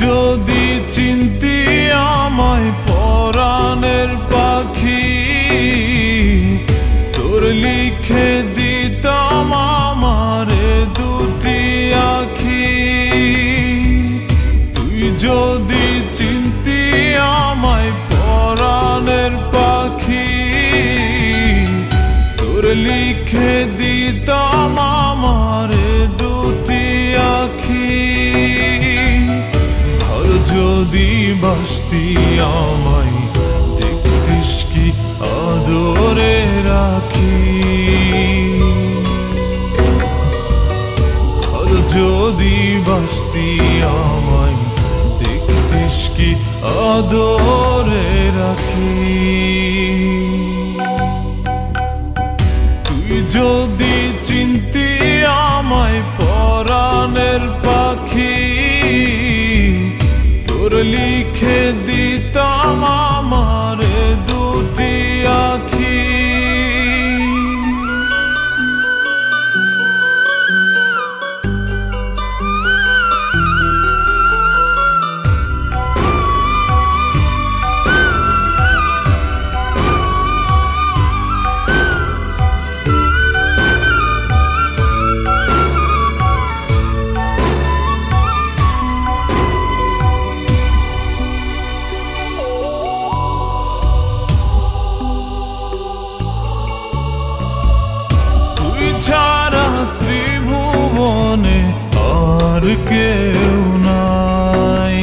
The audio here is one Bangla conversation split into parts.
যদি চিনতি আমায় পরাণের পাখি, তোর লিখে দিতাম আমারে দুটি আখি। তুই যদি চিনতি আমায় পরাণের পাখি, তোর লিখে দিতাম আমারে দুটি আখি। যদি বাসতি আমায় দেখতিস কি আদরে রাখি। আর যদি বাসতি আমায় দেখতিস কি আদরে রাখি। তুই যদি চিনতি আমায় পরাণের পাখি, তোর লিখে দিতাম আমারে দুটি আখি। ছাড়া ত্রিভুবনে আর কেউ নাই।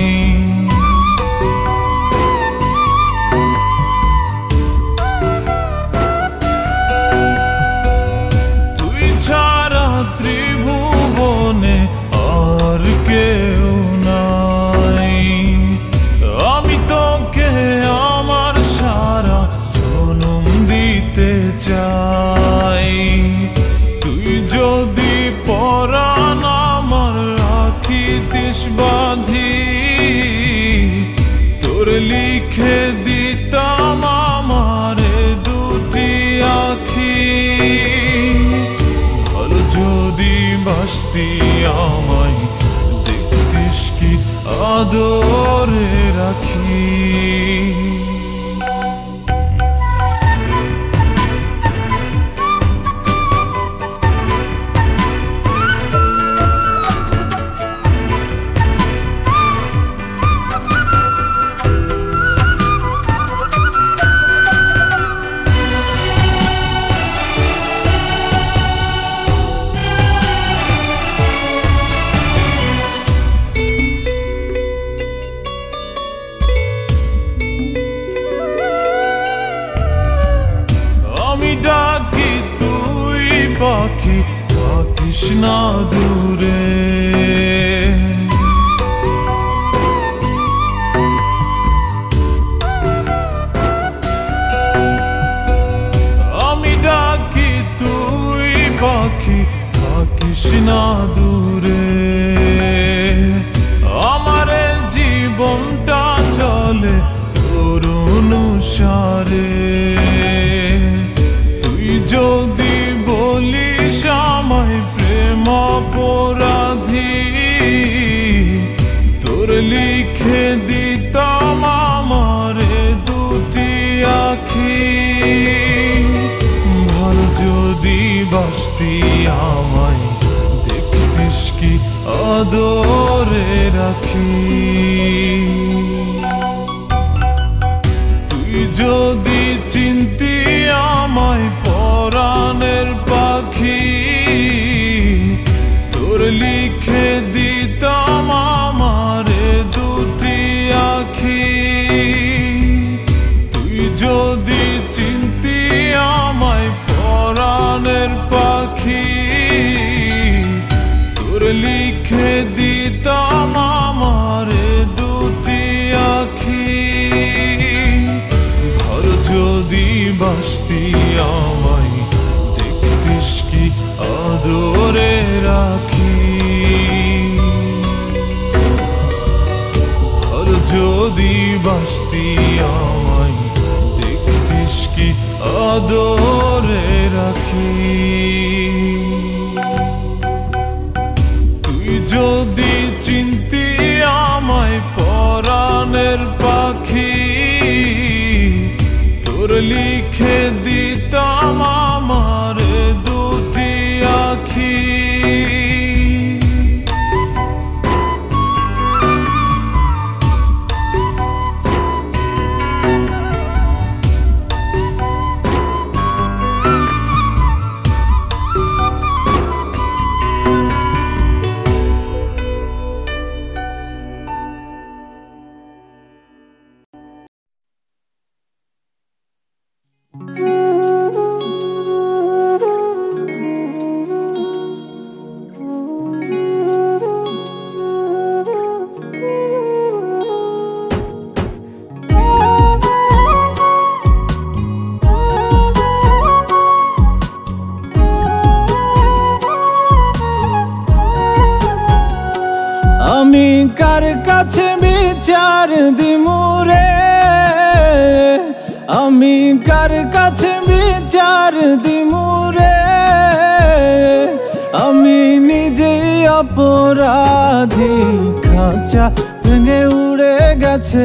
তুই ছাড়া ত্রিভুবনে আর কেউ নাই। আমি তোকে আমার সারা জনম দিতে চাই। যদি পরাণ আমার রাখিতিস বাঁধি, তোর লিখে দিতাম আমারে দুটি আখি। ভালো যদি বাসতি আমায় দেখতিস কি আদরে রাখি। ডাকি তুই পাখি থাকিস না দূরে। আমি ডাকি তুই পাখি থাকিস না দূরে। আমারে জীবনটা চলে তোর অনুসারে। যদি বলিস আমায় প্রেম অপরাধী, তোর লিখে দিতাম আমারে দুটি আখি। ভালো যদি বাসতি আমায় দেখতিস কি আদরে রাখি। তুই যদি চিনতি আমায় পরাণের পাখি, তোর লিখে দিতাম আমারে দুটি আখি। তুই যদি চিনতি আমায় পরাণের পাখি, তোর লিখে দিতাম আমারে দুটি আখি। যদি বাসতি আমায় দেখতিস কি আদরে রাখি। ভালো যদি বাসতি আমায় দেখতিস কি আদরে রাখি। তুই যদি চিনতি আমায় লিখে দিতাম আমার দুটি আখি। আমি কার কাছে বিচার দিমুরে, আমি কার কাছে বিচার দিমুরে, আমি নিজেই অপরাধী। খাঁচা ভেঙে উড়ে গেছে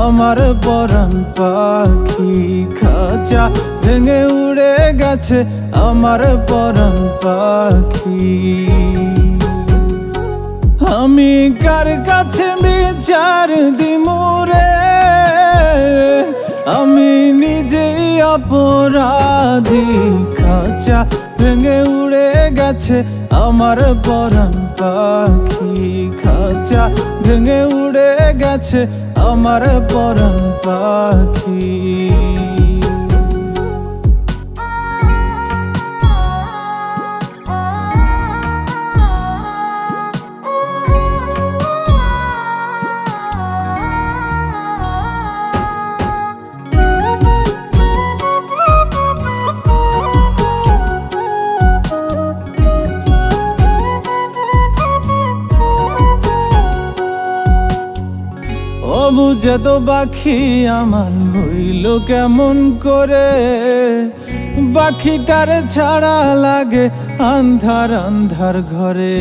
আমার পরাণ পাখি, খাঁচা ভেঙে উড়ে গেছে আমার পরাণ পাখি। আমি কার কাছে বিচার দিমুরে, আমি নিজেই অপরাধী। খাঁচা ভেঙে উড়ে গেছে আমার পরাণ পাখি, খাঁচা ভেঙে উড়ে গেছে আমার পরাণ পাখি। বুঝে তো পাখি আমার হইল কেমন করে, পাখিটার ছাড়া লাগে আন্ধার আন্ধার ঘরে।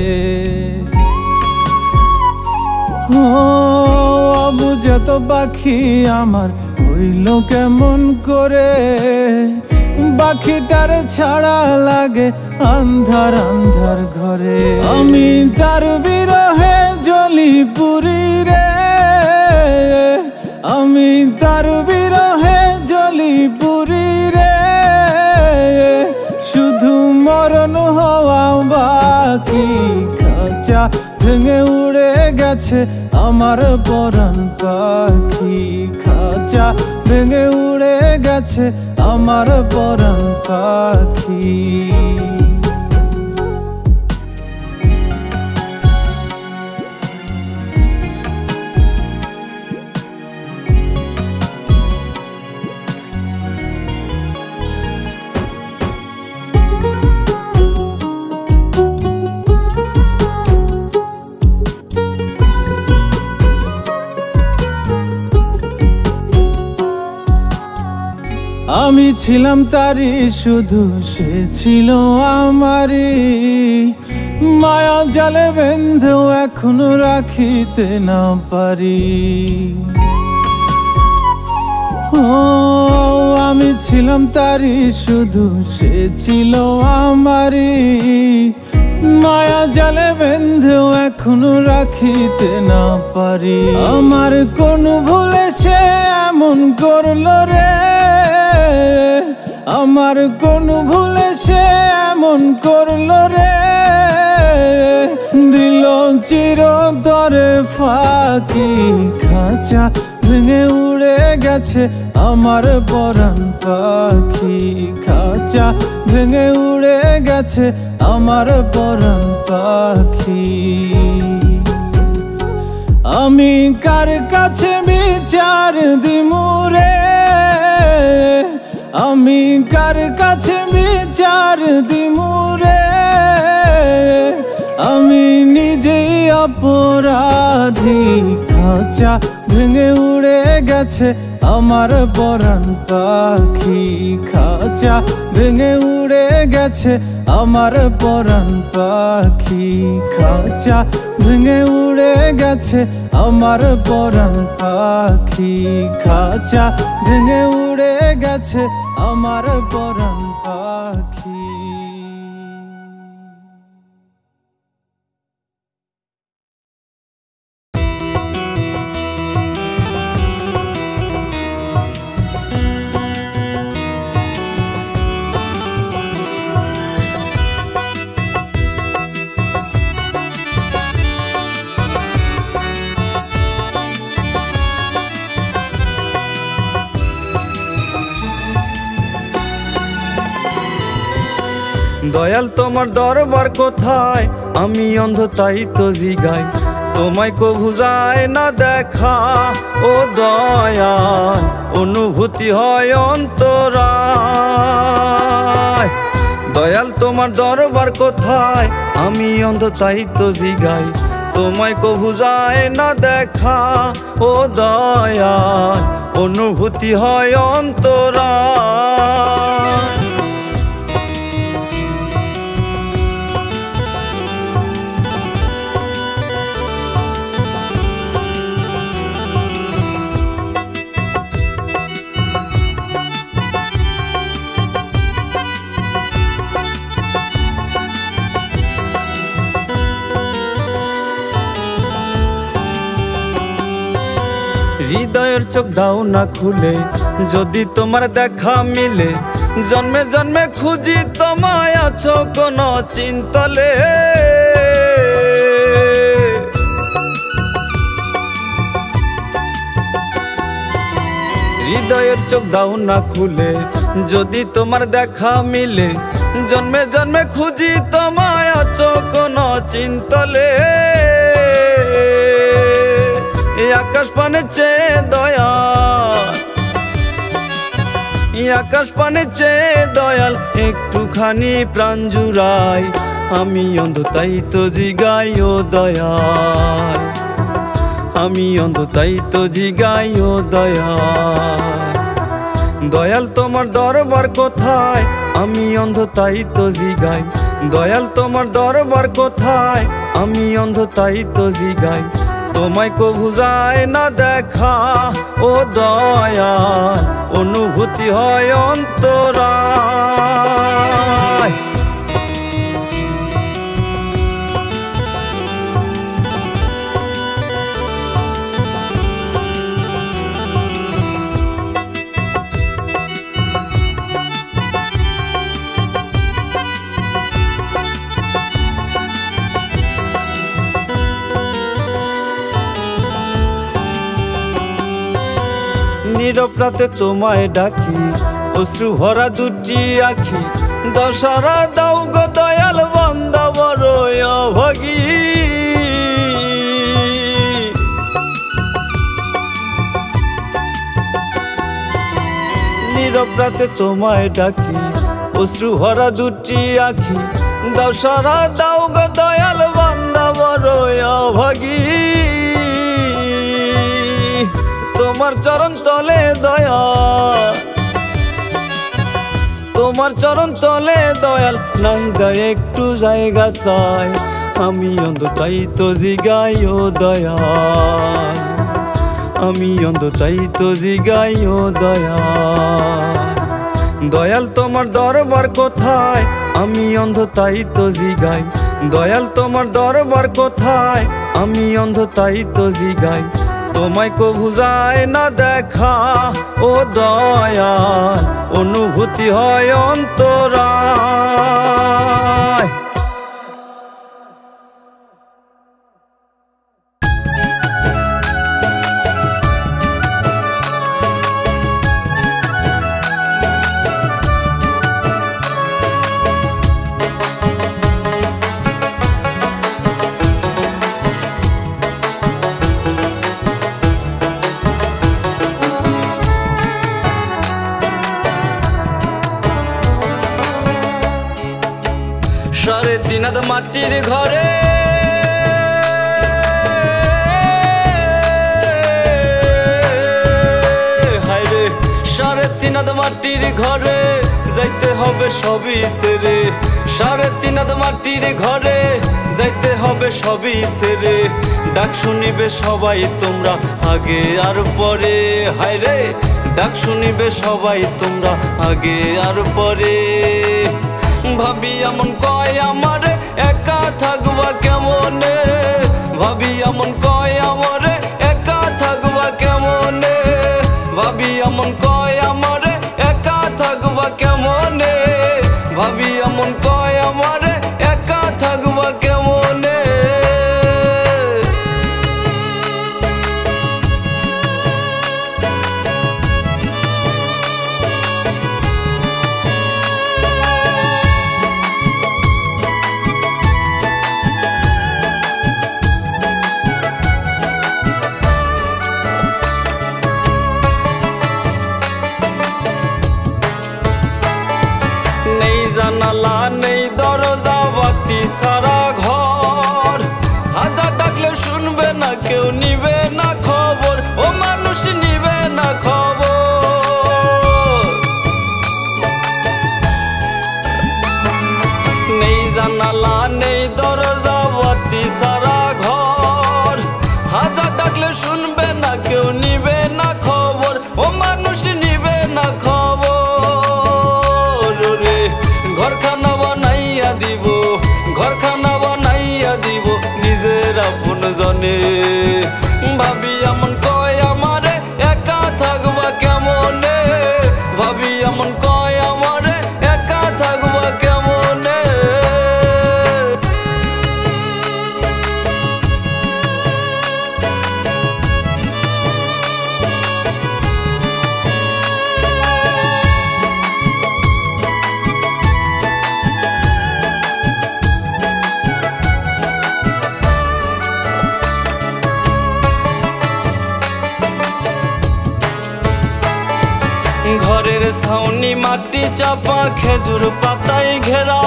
বুঝে তো পাখি আমার হইল কেমন করে, পাখিটার ছাড়া লাগে আন্ধার আন্ধার ঘরে। আমি তার বিরহে জ্বলি পুরি রে, আমি তার বিরহে জ্বলি পুরি রে, শুধু মরণ হওয়া বাকি। খাঁচা ভেঙে উড়ে গেছে আমার পরাণ পাখি, খাঁচা ভেঙে উড়ে গেছে আমার পরাণ পাখি। আমি ছিলাম তারি শুধু সে ছিল আমারি, মায়া জালে বেঁধেও এখনো রাখিতে না পারি। আমি ছিলাম তারি শুধু সে ছিল আমারি, মায়া জালে বেঁধেও এখনো রাখিতে না পারি। আমার কোন ভুলে সে এমন করলো রে, আমার কোন ভুলে সে এমন করলো রে, দিল চিরতরে ফাঁকি। খাঁচা ভেঙে উড়ে গেছে আমার পরাণ পাখি, খাঁচা ভেঙে উড়ে গেছে আমার পরাণ পাখি। আমি কার কাছে বিচার দিমুরে, আমি কার কাছে বিচার দিমুরে, আমি নিজেই অপরাধী। খাঁচা ভেঙে উড়ে গেছে আমার পরাণ পাখি, খাঁচা ভেঙে উড়ে গেছে আমার পরাণ পাখি, খাঁচা ভেঙে উড়ে গেছে আমার পরাণ পাখি, খাঁচা ভেঙে উড়ে গেছে আমার পরাণ পাখি। দয়াল তোমার দরবার কোথায়, আমি অন্ধ তাই তো জিগাই, তোমায় কভু যায় না দেখা। ও দয়াল অনুভূতি হয় অন্তরায়। দয়াল তোমার দরবার কোথায়, আমি অন্ধ তাই তো জিগাই, তোমায় কভু যায় না দেখা। ও দয়াল অনুভূতি হয় অন্তরায়। হৃদয়ের চোখ দাও না খুলে, যদি তোমার দেখা মিলে, জন্মে জন্মে খুঁজি তোমায়, আছো কোন চিন্তলে। হৃদয়ের চোখ দাও না খুলে, যদি তোমার দেখা মিলে, জন্মে জন্মে খুঁজি তোমায়, আছো কোন চিন্তলে। আকাশ পানে চেয়ে দয়াল, আকাশ পানে চেয়ে দয়াল, একটুখানি প্রাণ জুড়াই, আমি অন্ধ তাই তো জিগাই। ও দয়াল আমি অন্ধ তাই তো জিগাই। ও দয়াল দয়াল তোমার দরবার কোথায়, আমি অন্ধ তাই তো জিগাই। দয়াল তোমার দরবার কোথায়, আমি অন্ধ তাই তো জিগাই, তোমায় কভু যায় না দেখা। ও দয়াল অনুভূতি হয় অন্তরায়। নীরব রাতে তোমায় ডাকি, অশ্রু ভরা দুটি আখি, দশরা দাও গো দয়াল, বান্দা বড় অভাগী। নীরব রাতে তোমায় ডাকি, অশ্রু ভরা দুটি আখি, দশরা দাও গো দয়াল, বান্দা বড় অভাগী। তোমার চরণ তলে দয়াল, তোমার চরণ তলে দয়াল, নাই দেয় একটু জায়গা চাই, আমি অন্ধ তাই তো জিগাই। ও দয়াল আমি অন্ধ তাই তো জিগাই। ও দয়াল দয়াল তোমার দরবার কোথায়, আমি অন্ধ তাই তো জিগাই। দয়াল তোমার দরবার কোথায়, আমি অন্ধ তাই তো জিগাই, তোমায় কভু যায় না দেখা। ও দয়াল অনুভূতি হয় অন্তরায়। সাড়ে তিন হাত মাটির ঘরে, হায়রে সাড়ে তিন হাত মাটির ঘরে, যাইতে হবে সবই ছেড়ে। সাড়ে তিন হাত মাটির ঘরে, যাইতে হবে সবই ছেড়ে। ডাক শুনিবে সবাই তোমরা আগে আর পরে। হায় রে ডাক শুনিবে সবাই তোমরা আগে আর পরে। ভাবি এমন কয় আমারে একা থাকবা কেমনে, ভাবি এমন কয় আমারে একা থাকবা কেমনে, ভাবি এমন কয় আমারে একা থাকবা কেমনে, ভাবি এমন কয় আমারে একা থাকবা কেমনে। জানালা নেই দরজা বাতি সারা ঘর, হাজার ডাকলে শুনবে না কেউ, নিবে না খবর, ও মানুষ নিবে না খবর। নেই জানালা নেই দরজা বাতি সারা ঘর, হাজার ডাকলে শুনবে না কেউ, নিবে না খবর, ও মানুষ নিবে না খবর। ঘরখানা বানাইয়া দিব, ঘরখানা বানাইয়া দিব নিজের আপন জনে। ভাবি এমন কয় আমারে একা থাকবা কেমনে, ভাবি এমন কয় আমারে একা থাকবা কেমনে। ঘরের ছাউনি মাটি চাপা খেজুর পাতায় ঘেরা,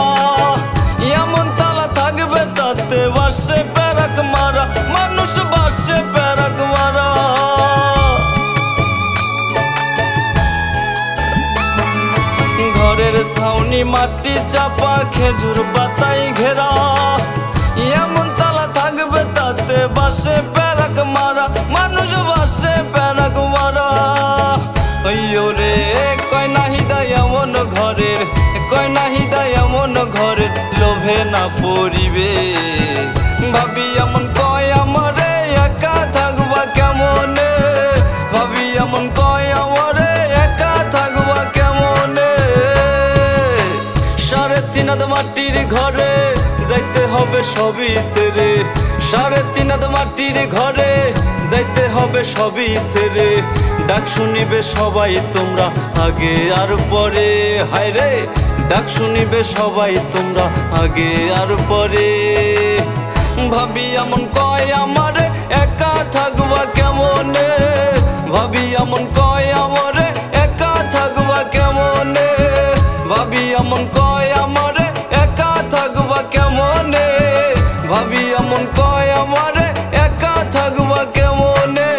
এমন তালা থাকবে তাতে বাসে প্যারাক মারা, মানুষ বাসে প্যারাক মারা। ঘরের ছাউনি মাটি চাপা খেজুর পাতায় ঘেরা, এমন তালা থাকবে তাতে বাসে প্যারাক মারা, মানুষ বাসে প্যারাক মারা। রে কয় নাহি দায় এমন ঘরের, কয় নাহি দায় এমন ঘরের লোভে না পড়িবে। ভাবি এমন কয় আমারে একা থাকবা কেমনে, ভাবি এমন কয় আমারে একা থাকবা কেমনে। 3.5 হাত মাটির ঘরে যাইতে হবে সবই ছেড়ে, 3.5 হাত মাটির ঘরে যাইতে হবে সবই ছেড়ে। ডাক শুনিবে সবাই তোমরা আগে আর পরে। হায় রে ডাক শুনিবে সবাই তোমরা আগে আর পরে। ভাবি এমন কয় আমারে একা থাকবা কেমনে, ভাবি এমন কয় আমারে একা থাকবা কেমনে, ভাবি এমন কয় আমারে একা থাকবা কেমনে, ভাবি এমন কয় আমারে একা থাকবা কেমনে।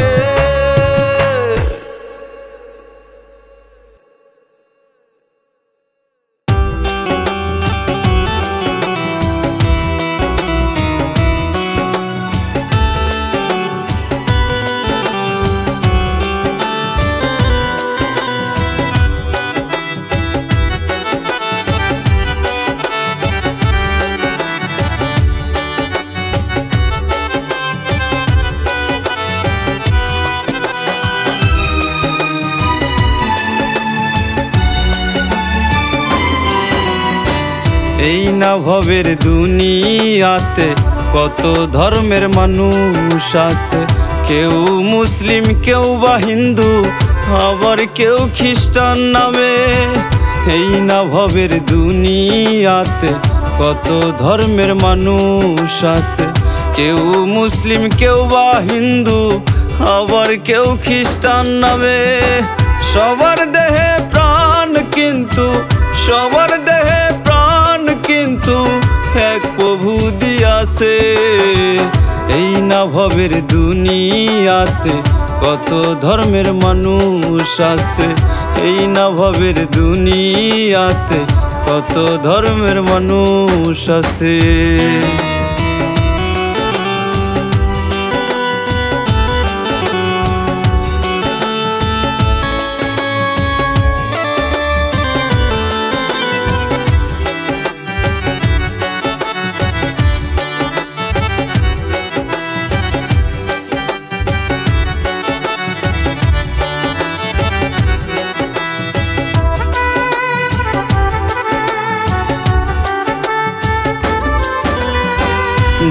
এই না ভবের দুনিয়াতে কত ধর্মের মানুষ আছে, কেউ মুসলিম কেউ বা হিন্দু আবার কেউ খ্রিস্টান নামে। এই না ভবের দুনিয়াতে কত ধর্মের মানুষ আছে, কেউ মুসলিম কেউ বা হিন্দু আবার কেউ খ্রিস্টান নামে। সবার দেহে প্রাণ কিন্তু, সবার দেহে প্রাণ কিন্তু এক প্রভু দিয়াছে। এই না ভবের দুনিয়াতে কত ধর্মের মানুষ আছে, এই না ভবের দুনিয়াতে কত ধর্মের মানুষ আছে।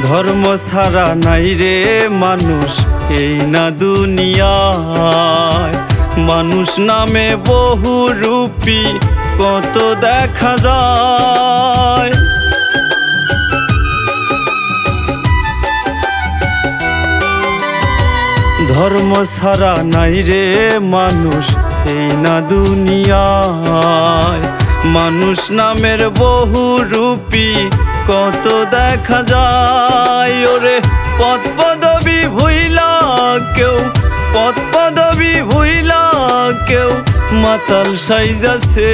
ধর্ম ছাড়া নাই রে মানুষ এই না দুনিয়ায়, মানুষ নামে বহু রূপী কত দেখা যায়। ধর্ম ছাড়া নাই রে মানুষ এই না দুনিয়ায়, মানুষ নামের বহু রূপী কত দেখা যায়। ওরে পদ পদবী ভুইলা কেউ, পদ পদবী ভুইলা কেউ মাতাল সাইজাছে,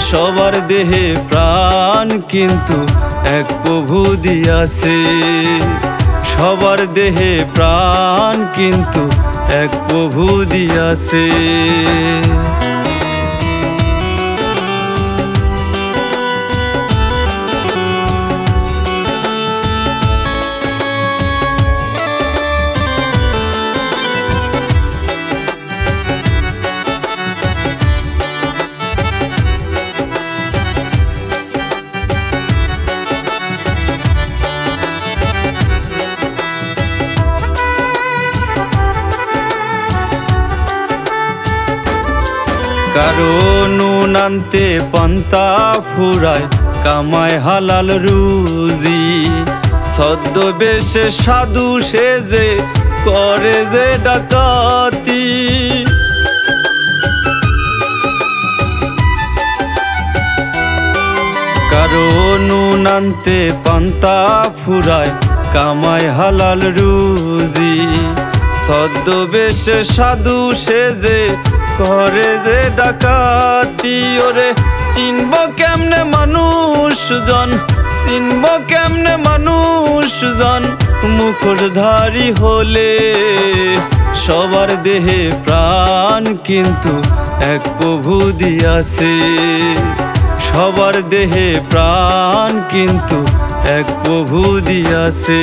সবার দেহে প্রাণ কিন্তু এক প্রভু দিয়াছে, সবার দেহে প্রাণ কিন্তু এক প্রভু দিয়াছে। কারো নুন আনতে পান্তা ফুরায় কামায় হালাল রুজি, ছদ্মবেশে সাধু সেজে করে যে ডাকাতি। কারো নুন আনতে পান্তা ফুরায় কামায় হালাল রুজি, ছদ্মবেশে সাধু সেজে করে যে ডাকাতি। ওরে চিনব কেমনে মানুষজন, চিনব কেমনে মানুষজন মুখোশধারী হলে, সবার দেহে প্রাণ কিন্তু এক প্রভু দিয়াছে, সবার দেহে প্রাণ কিন্তু এক প্রভু দিয়াছে।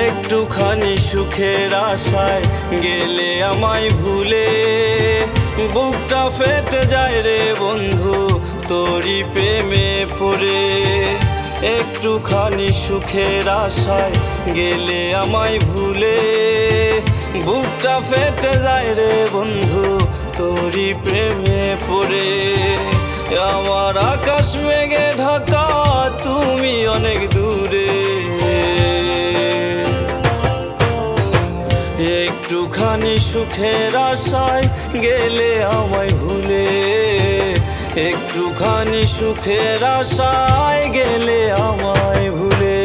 একটুখানি সুখের আশায় গেলে আমায় ভুলে, বুকটা ফেটে যায় রে বন্ধু তোরি প্রেমে পড়ে। একটুখানি সুখের আশায় গেলে আমায় ভুলে, বুকটা ফেটে যায় রে বন্ধু তোরি প্রেমে পড়ে। আমার আকাশ মেঘে ঢাকা তুমি অনেক দূরে, একটুখানি সুখের আশায় গেলে আমায় ভুলে, একটুখানি সুখের আশায় গেলে আমায় ভুলে।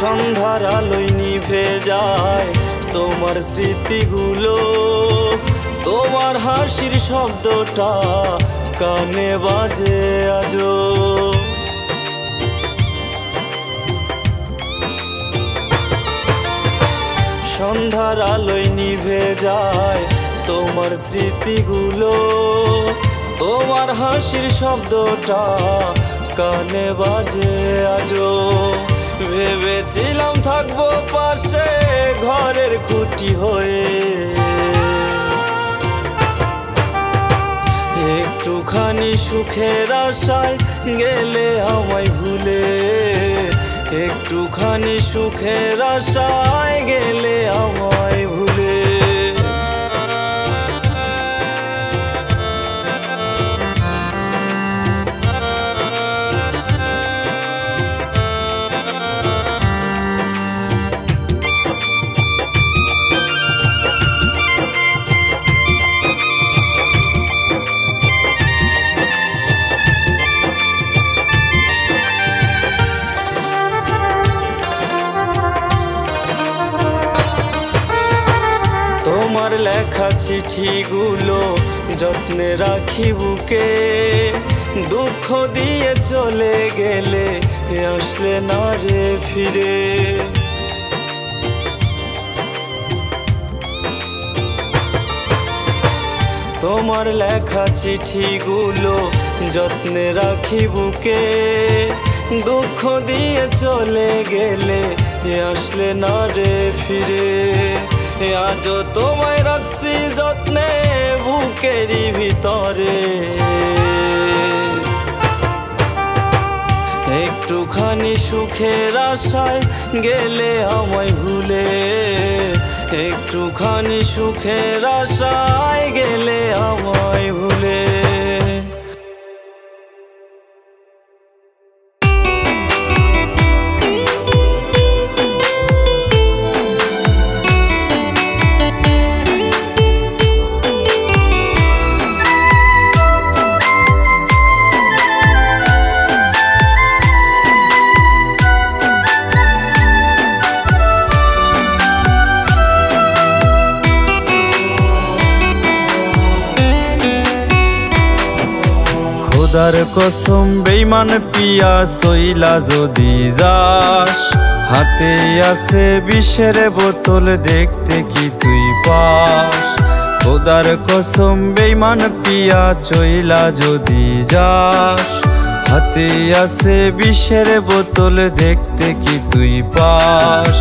সন্ধ্যার আলোয় নিভে যায় তোমার স্মৃতিগুলো, তোমার হাসির শব্দটা কানে বাজে আজো। সন্ধ্যার আলোয় নিভে যায় তোমার স্মৃতিগুলো, তোমার হাসির শব্দটা কানে বাজে আজো। ভেবেছিলাম থাকবো পাশে ঘরের খুঁটি হয়ে, একটুখানি সুখের আশায় গেলে আমায় ভুলে, একটুখানি সুখের আশায় গেলে আমায় ভুলে। তোমার লেখা চিঠিগুলো যত্নে রাখি বুকে, দুঃখ দিয়ে চলে গেলে আসলে না রে ফিরে। তোমার লেখা চিঠিগুলো যত্নে রাখি বুকে, দুঃখ দিয়ে চলে গেলে আসলে না রে ফিরে। আজও তোমায় রাখছি যত্নে বুকেরই ভিতরে, একটুখানি সুখের আশায় গেলে আমায় ভুলে, একটুখানি সুখের আশায় গেলে আমায় ভুলে। খোদার কসম বেঈমান পিয়া সইলা যদি যাস, হাতে আছে বিষের বোতল দেখতে কি তুই পাস। খোদার কসম বেঈমান পিয়া চইলা যদি যাস, হাতে আছে বিষের বোতল দেখতে কি তুই পাস।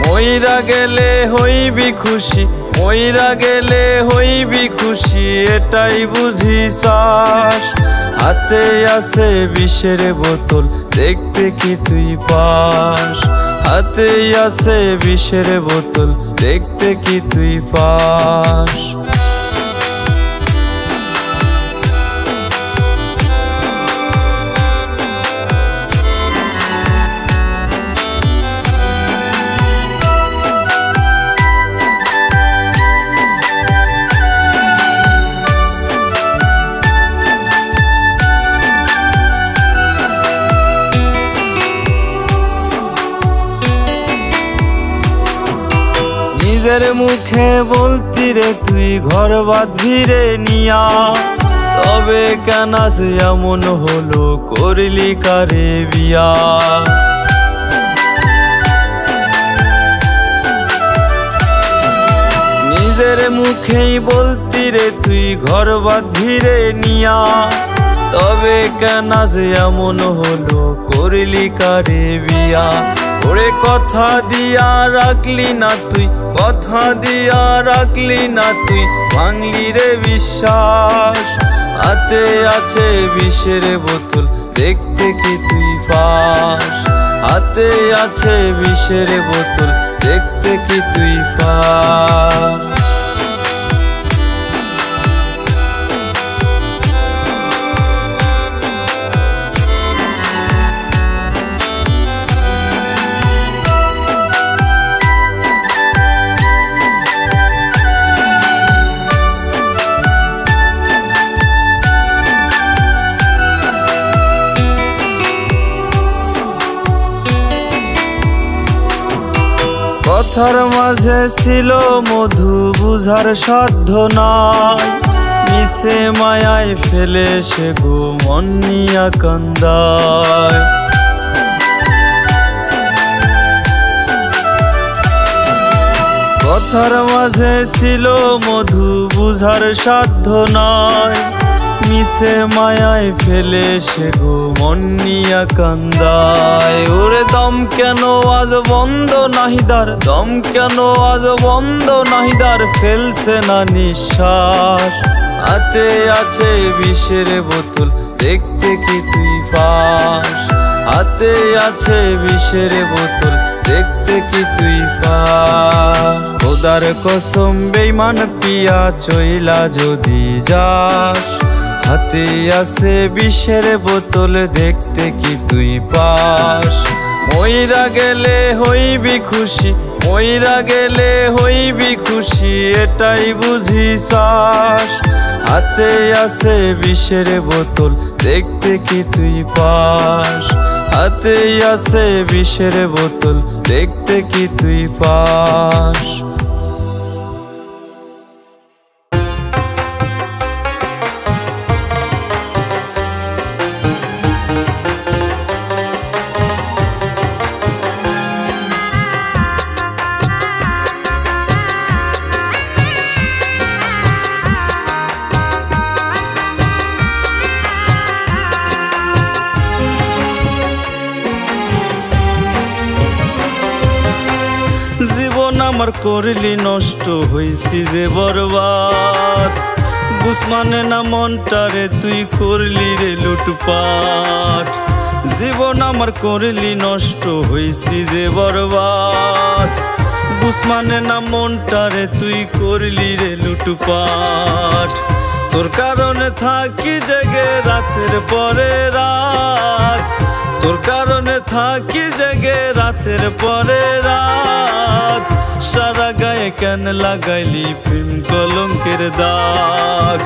মইরা গেলে হইবি খুশি, মইরা গেলে হইবি খুশি এটাই বুঝি চাস। হাতে আছে বিষের বোতল দেখতে কি তুই পাস, হাতে আছে বিষের বোতল দেখতে কি তুই পাস। নিজের মুখে বলতি রে তুই ঘর বাঁধবি রে নিয়া, তবে কেন সে এমন হলো করলি কারে বিয়া। নিজের মুখেই বলতি রে তুই ঘর বাঁধবি রে নিয়া, তবে কেন সে এমন হলো করলি কারে বিয়া। ওরে কথা দিয়া রাখলি না তুই, কথা দিয়া রাখলি না তুই, ভাঙলি রে বিশ্বাস। হাতে আছে বিষের বোতল দেখতে কি তুই পাস, হাতে আছে বিষের বোতল দেখতে কি তুই পাস। কথার মাঝে ছিল মধু বুঝার সাধ্য নাই, মিশে মায়ায় ফেলে সে গো মন নিয়া কান্দায়। কথার মাঝে ছিল মধু বুঝার সাধ্য নাই, মিশে মায়ায় ফেলে সে গো মন নিয়া কান্দায়। ওরে দম কেন আজ বন্ধ নাহিদার, দম কেন আজ বন্ধ নাহিদার, ফেলছে না নিঃশ্বাস। হাতে আছে বিষের বোতল দেখতে কি তুই পাস, হাতে আছে বিষের বোতল দেখতে কি তুই পাস। খোদার কসম বেঈমান পিয়া চইলা যদি যাস, হাতে আছে বিষের বোতল দেখতে কি তুই পাস। মইরা গেলে হইবি খুশি, মইরা গেলে হইবি খুশি এটাই বুঝি চাস। হাতে আছে বিষের বোতল দেখতে কি তুই পাস, হাতে আছে বিষের বোতল দেখতে কি তুই পাস। আমার করলি নষ্ট হইছি যে বরবাদ বুঝ মানে না মনটারে তুই করলি রে লুটপাট জীবন আমার করলি নষ্ট হইছি যে বরবাদ বুঝ মানে না মনটারে তুই করলি রে লুটপাট তোর কারণে থাকি জেগে রাতের পরে রাত তোর কারণে থাকি জেগে রাতের পরে রাত সারা গায়ে কেন লাগাইলি প্রেম কলঙ্কের দাগ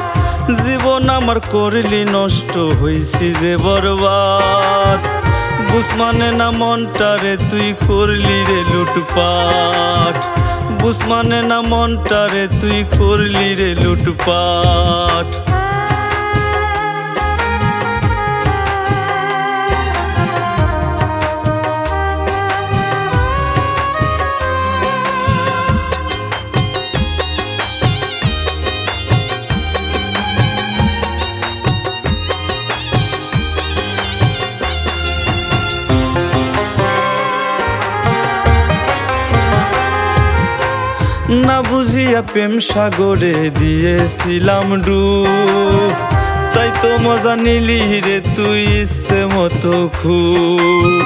জীবন আমার করলি নষ্ট হইছি যে বরবাদ বুঝ মানে না মনটারে তুই করলি রে লুটপাট বুঝ মানে না মনটারে তুই করলি রে লুটপাট না বুঝিয়া প্রেম সাগরে দিয়েছিলাম ডুব তাই তো মজা নিলি রে তুই ইচ্ছে মতো খুব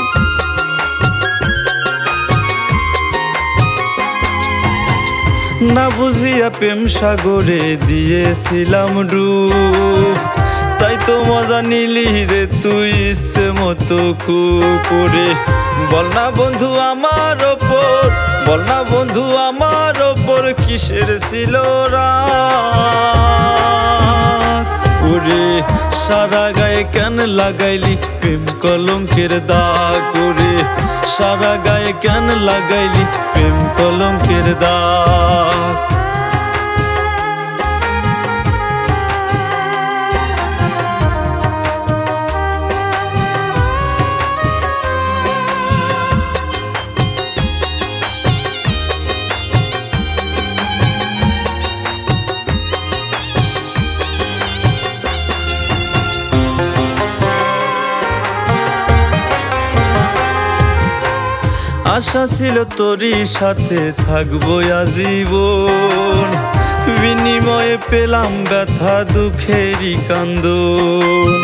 না বুঝিয়া প্রেম সাগরে দিয়েছিলাম ডুব তাই তো মজা নিলি রে তুই ইচ্ছে মতো খুব করে বল না বন্ধু আমার ওপর বল না বন্ধু আমার ওপর কিসের ছিল রাগ ওরে সারা গায়ে কেন লাগাইলি প্রেম কলঙ্কের দাগ ওরে সারা গায়ে কেন লাগাইলি প্রেম কলঙ্কের দাগ আশা ছিল তোরই সাথে থাকবো আজীবন বিনিময়ে পেলাম ব্যথা দুঃখেরই কান্দন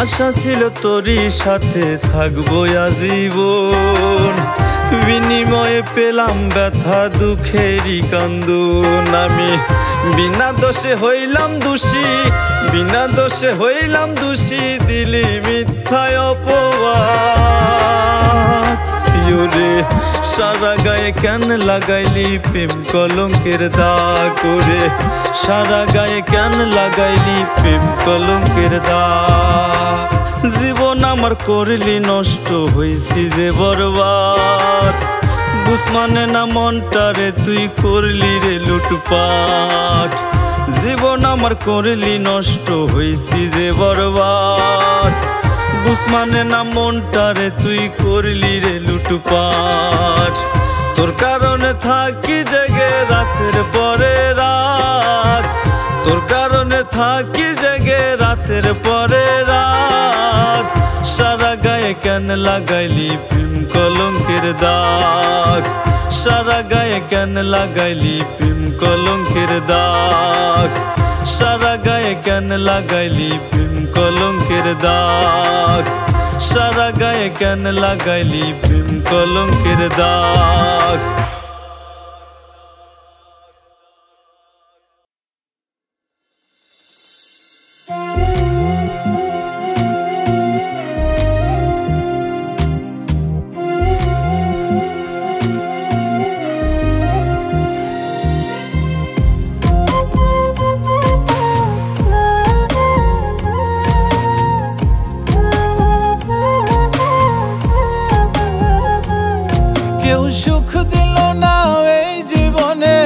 আশা ছিল তোরই সাথে থাকবো আজীবন বিনিময়ে পেলাম ব্যথা দুঃখেরই কান্দন আমি বিনা দোষে হইলাম দোষী বিনা দোষে হইলাম দোষী দিলি মিথ্যায় অপবাদ ইয়োরে সারা গায়ে কেন লাগাইলি প্রেম কলঙ্কের দাগ ওরে সারা গায়ে কেন লাগাইলি প্রেম কলঙ্কের দাগ জীবন আমার করলি নষ্ট হইছি যে বরবাদ বুঝ মানে না মনটারে তুই করলি রে লুটপাট জীবন আমার করলি নষ্ট হইছি যে বরবাদ বুঝ মানে না মনটারে তুই করলি রে লুটপাট তোর কারণে থাকি জেগে রাতের পরে রাত তোর কারণে থাকি জেগে রাতের পরে রাত সারা গায়ে কেন লাগাইলি প্রেম কলঙ্কের দাগ সারা গায়ে কেন লাগাইলি প্রেম কলঙ্কের দাগ সারা গায়ে কেন লাগাইলি প্রেম কলঙ্কের দাগ সারা গায়ে কেন লাগাইলি প্রেম কলঙ্কের দাগ কেউ সুখ দিল না এই জীবনে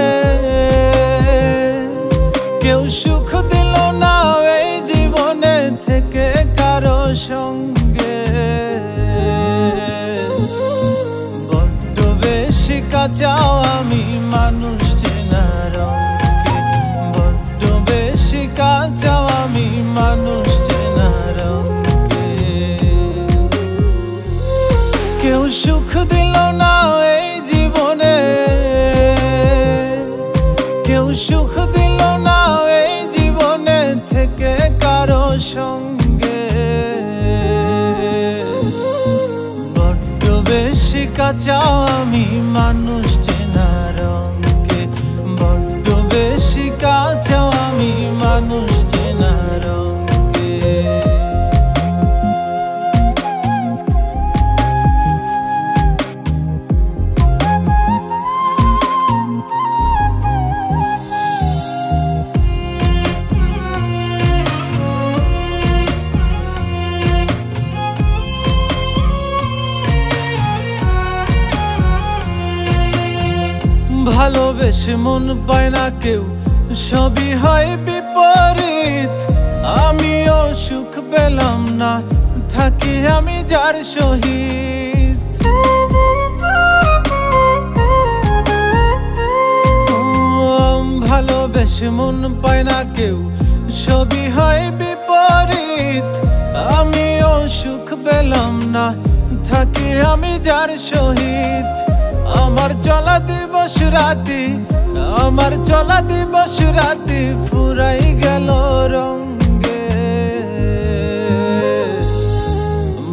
কেউ সুখ দিল না এই জীবনে থেকে কারো সঙ্গে বড্ড বেশি কাঁচাও আমি মানুষ চেনার অঙ্কে বড্ড বেশি কাঁচাও আমি মানুষ চেনার অঙ্কে সুখ দিল না এই জীবনে, কেউ সুখ দিল না এই জীবনে থেকে কারো সঙ্গে। বড্ড বেশি কাঁচা আমি মানুষ চেনার রঙে, বড্ড বেশি কাঁচা আমি মানুষ চেনার রঙে। ভালোবেসে মন পায় না কেউ, সবই হয় বিপরীত। আমিও সুখ পেলাম না, থাকি আমি যার সহিত। ভালোবেসে মন পায় না কেউ, সবই হয় বিপরীত। আমিও সুখ পেলাম না, থাকি আমি যার সহিত। আমার চলা দিবস রাতি, আমার চলা দিবস রাতি ফুরাই গেল রঙে।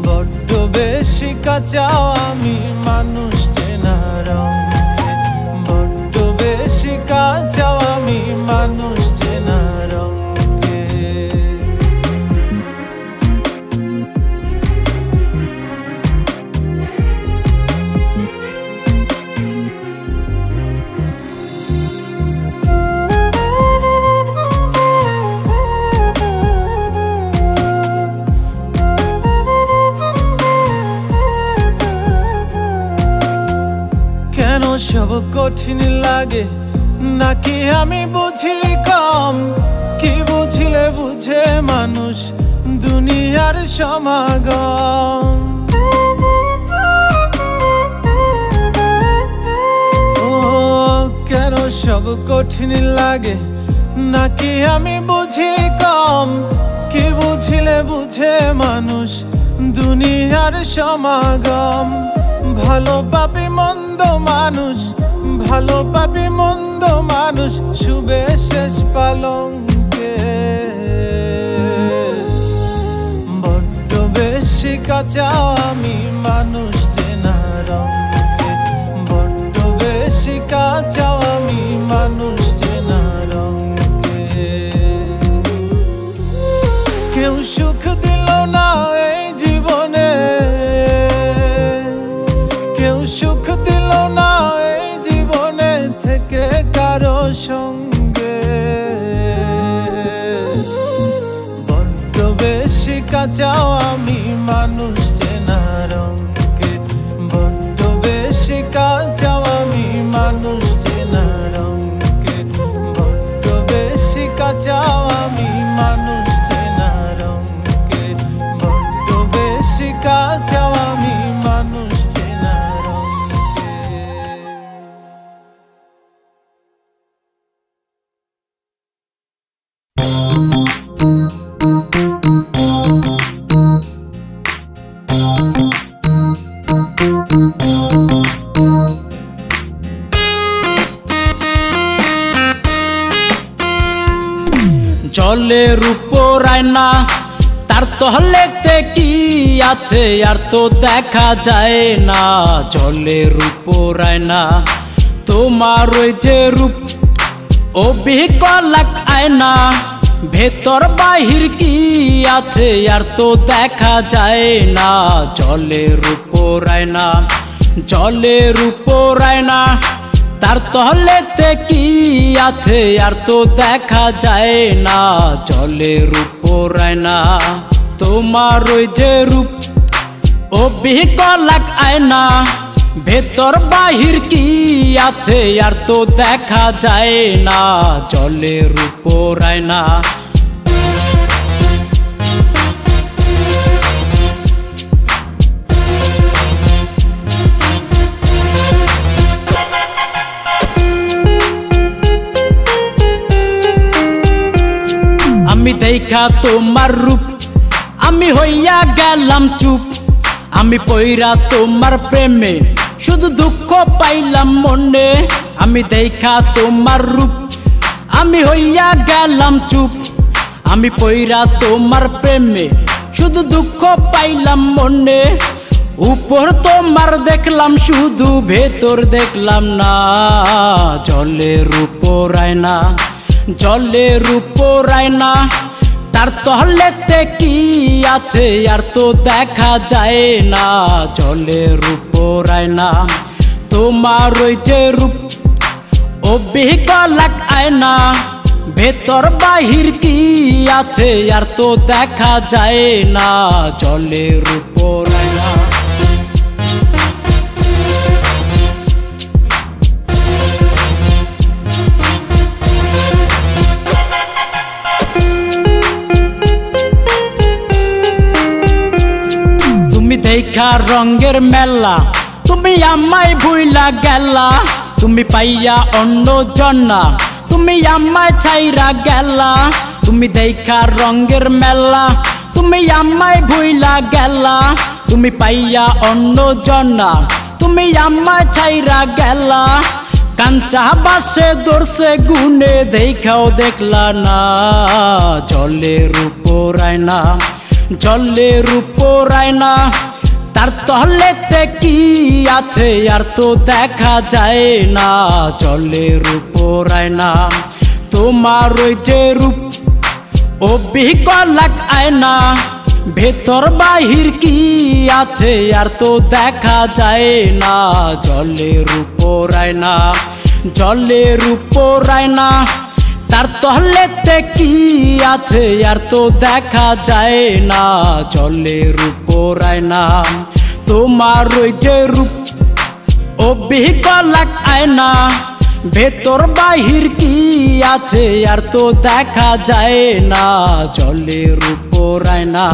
বড্ড বেশি কাঁচা আমি মানুষ চেনা রঙে, বড্ড বেশি কাঁচা আমি মানুষ চেনা রঙে। কেন সব কঠিন লাগে, নাকি আমি বুঝি কম? কি বুঝিলে বুঝে মানুষ দুনিয়ার সমাগম। ও কেন সব কঠিন লাগে, নাকি আমি বুঝি কম? কি বুঝিলে বুঝে মানুষ দুনিয়ার সমাগম। ভালো পাবি মন্দ মানুষ, ভালো পাবি মন্দ মানুষ শুবে শেষ পালঙ্কে। বড্ড বেশি কাঁচা আমি মানুষ চেনা রঙে, বড্ড বেশি কাঁচা আমি মানুষ চেনা রঙে। কেউ সুখ দিল না এই জীবনে, কেউ সুখ দিল না এই জীবনে থেকে কারো সঙ্গে। বড্ড বেশি কাঁচা আমি মানুষ চেনা রঙে, বড্ড বেশি কাঁচা আমি মানুষ চেনা রঙে, বড্ড বেশি কাঁচা আমি মানুষ চেনা রঙে, বড্ড বেশি কাঁচা আমি মানুষ চেনা রঙে। জলের উপর আয়না, তার তলেতে কি আছে আর তো দেখা যায় না। জলের উপর আয়না, তোমার ওই যে রূপ অবিকলাক আয়না, ভেতর বাহির কি আছে আর তো দেখা যায় না। জলের উপর আয়না, জলের উপর আয়না, তার তলেতে কি আছে আর তো দেখা যায় না। জলের উপর আয়না, তোমার ওই যে রূপ অবিকলাক আয়না, ভেতর বাহির কি আছে আর তো দেখা যায় না। জলের উপর আয়না। আমি দেখা তোমার রূপ, আমি হইয়া গেলাম চুপ। আমি পইরা তোমার প্রেমে শুধু দুঃখ পাইলাম মনে। আমি দেখা তোমার রূপ আমি হইয়া গেলাম চুপ। আমি পইরা তোমার প্রেমে শুধু দুঃখ পাইলাম মনে। উপর তোমার দেখলাম শুধু ভেতর দেখলাম না। জলের উপর আয়না জলের উপর আয়না তার তহলেতে কি আছে আর তো দেখা যায় না। জলের উপর আয়না তোমার ওই যে রূপ অবিকলাক আয়না ভেতর বাহির কি আছে আর তো দেখা যায় না। জলের উপর আয়না তুমি দেখা রঙের মেলা তুমি আমায় ভুইলা গেলা। তুমি পাইয়া অন্য জন্না তুমি আমায় ছাইরা গেলা। তুমি দেখা রঙের মেলা তুমি আমায় ভুইলা গেলা। তুমি পাইয়া অন্য জন্না তুমি আমায় ছাইরা গেলা। কাঞ্চা বাসে দর্শে গুনে দেখাও দেখলা না। জলের উপর আয়না জলের উপর আয়না তার তহলেতে কি আছে আর তো দেখা যায় না। জলের উপর আয়না তোমার ওই যে রূপ অবিকলাক আয়না ভেতর বাহির কি আছে আর তো দেখা যায় না। জলের উপর আয়না জলের উপর আয়না তার তহলেতে কি আছে আর তো দেখা যায় না। জলের উপর আয়না তোমার ওই যে রূপ অবিকলাক আয়না ভেতর বাহির কি আছে আর তো দেখা যায় না। জলের উপর আয়না।